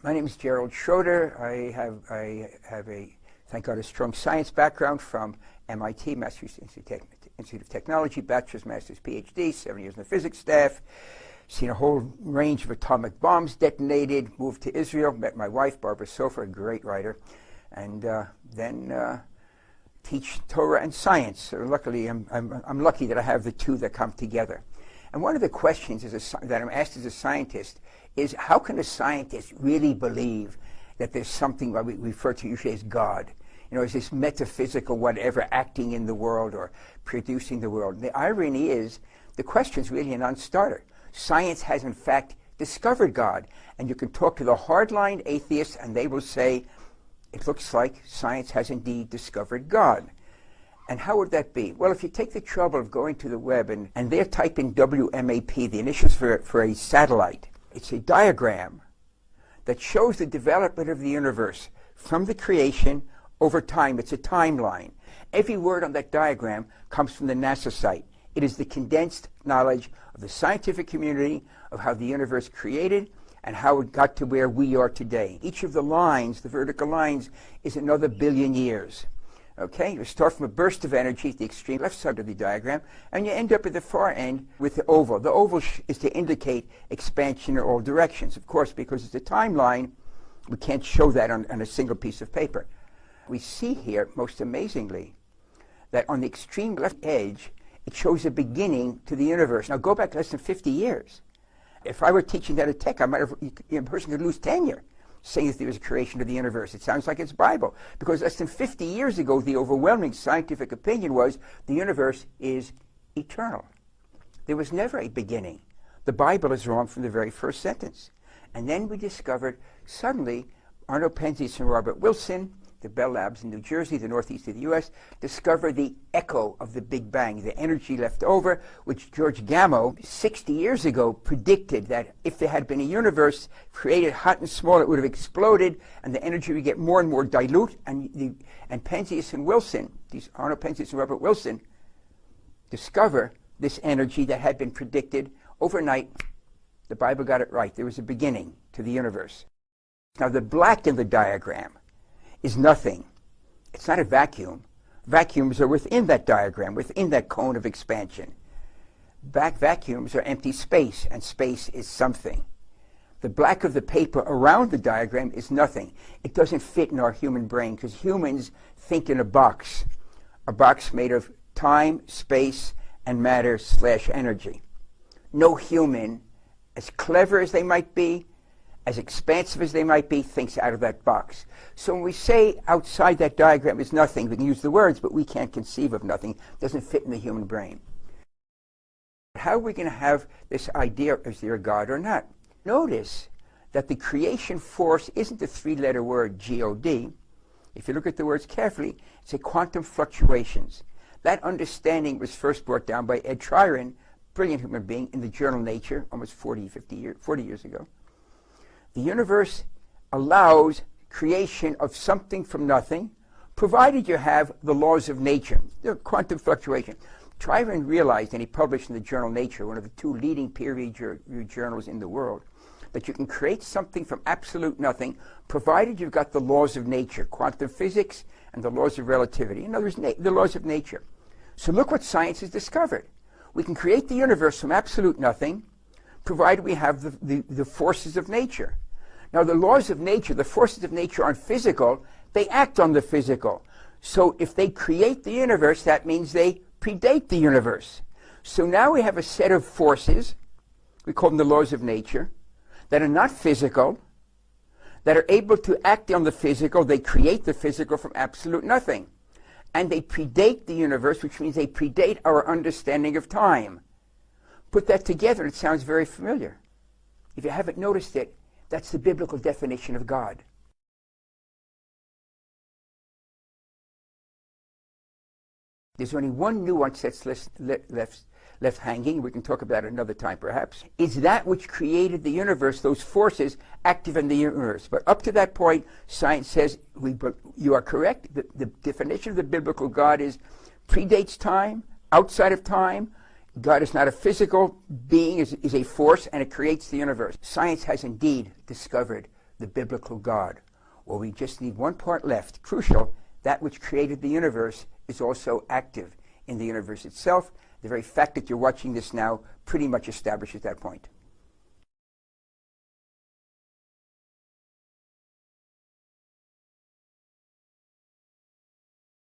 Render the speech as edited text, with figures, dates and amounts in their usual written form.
My name is Gerald Schroeder. I have a, thank God, a strong science background from MIT, Massachusetts Institute of Technology, bachelor's, master's, PhD, 7 years in the physics staff, seen a whole range of atomic bombs detonated, moved to Israel, met my wife, Barbara Sofer, a great writer, and then teach Torah and science. So luckily, I'm lucky that I have the two that come together. And one of the questions that I'm asked as a scientist is, how can a scientist really believe that there's something that we refer to usually as God? You know, is this metaphysical whatever acting in the world or producing the world? And the irony is, the question is really a non-starter. Science has in fact discovered God. And you can talk to the hardline atheists and they will say, it looks like science has indeed discovered God. And how would that be? Well, if you take the trouble of going to the web and there type in WMAP, the initials for a satellite, it's a diagram that shows the development of the universe from the creation over time. It's a timeline. Every word on that diagram comes from the NASA site. It is the condensed knowledge of the scientific community of how the universe created and how it got to where we are today. Each of the lines, the vertical lines, is another billion years. Okay, you start from a burst of energy at the extreme left side of the diagram, and you end up at the far end with the oval. The oval is to indicate expansion in all directions. Of course, because it's a timeline, we can't show that on a single piece of paper. We see here, most amazingly, that on the extreme left edge, it shows a beginning to the universe. Now go back less than 50 years. If I were teaching that at Tech, a person could lose tenure saying that there was a creation of the universe. It sounds like it's Bible. Because less than 50 years ago, the overwhelming scientific opinion was the universe is eternal. There was never a beginning. The Bible is wrong from the very first sentence. And then we discovered, suddenly, Arno Penzias and Robert Wilson, the Bell Labs in New Jersey, the northeast of the U.S., discovered the echo of the Big Bang, the energy left over, which George Gamow, 60 years ago, predicted that if there had been a universe created hot and small, it would have exploded, and the energy would get more and more dilute. And Penzias and Wilson, these Arno Penzias and Robert Wilson, discover this energy that had been predicted overnight. The Bible got it right. There was a beginning to the universe. Now, the black in the diagram is nothing. It's not a vacuum. Vacuums are within that diagram, within that cone of expansion. Vacuums are empty space, and space is something. The black of the paper around the diagram is nothing. It doesn't fit in our human brain, because humans think in a box made of time, space, and matter/energy. No human, as clever as they might be, as expansive as they might be, thinks out of that box. So when we say outside that diagram is nothing, we can use the words, but we can't conceive of nothing. It doesn't fit in the human brain. How are we going to have this idea, is there a God or not? Notice that the creation force isn't a three-letter word, G-O-D. If you look at the words carefully, it's a quantum fluctuations. That understanding was first brought down by Ed Tryon, brilliant human being, in the journal Nature, almost 40 years ago. The universe allows creation of something from nothing, provided you have the laws of nature, the quantum fluctuation. Tryon realized, and he published in the journal Nature, one of the two leading peer-reviewed journals in the world, that you can create something from absolute nothing, provided you've got the laws of nature, quantum physics and the laws of relativity. In other words, the laws of nature. So look what science has discovered. We can create the universe from absolute nothing, provided we have the forces of nature. Now, the laws of nature, the forces of nature aren't physical. They act on the physical. So if they create the universe, that means they predate the universe. So now we have a set of forces, we call them the laws of nature, that are not physical, that are able to act on the physical. They create the physical from absolute nothing. And they predate the universe, which means they predate our understanding of time. Put that together, and it sounds very familiar. If you haven't noticed it, that's the biblical definition of God. There's only one nuance that's left hanging. We can talk about it another time, perhaps. Is that which created the universe, those forces active in the universe. But up to that point, science says, you are correct. The definition of the biblical God is predates time, outside of time. God is not a physical being, is a force, and it creates the universe. Science has indeed discovered the biblical God, or we just need one part left. Crucial, that which created the universe is also active in the universe itself. The very fact that you're watching this now pretty much establishes that point.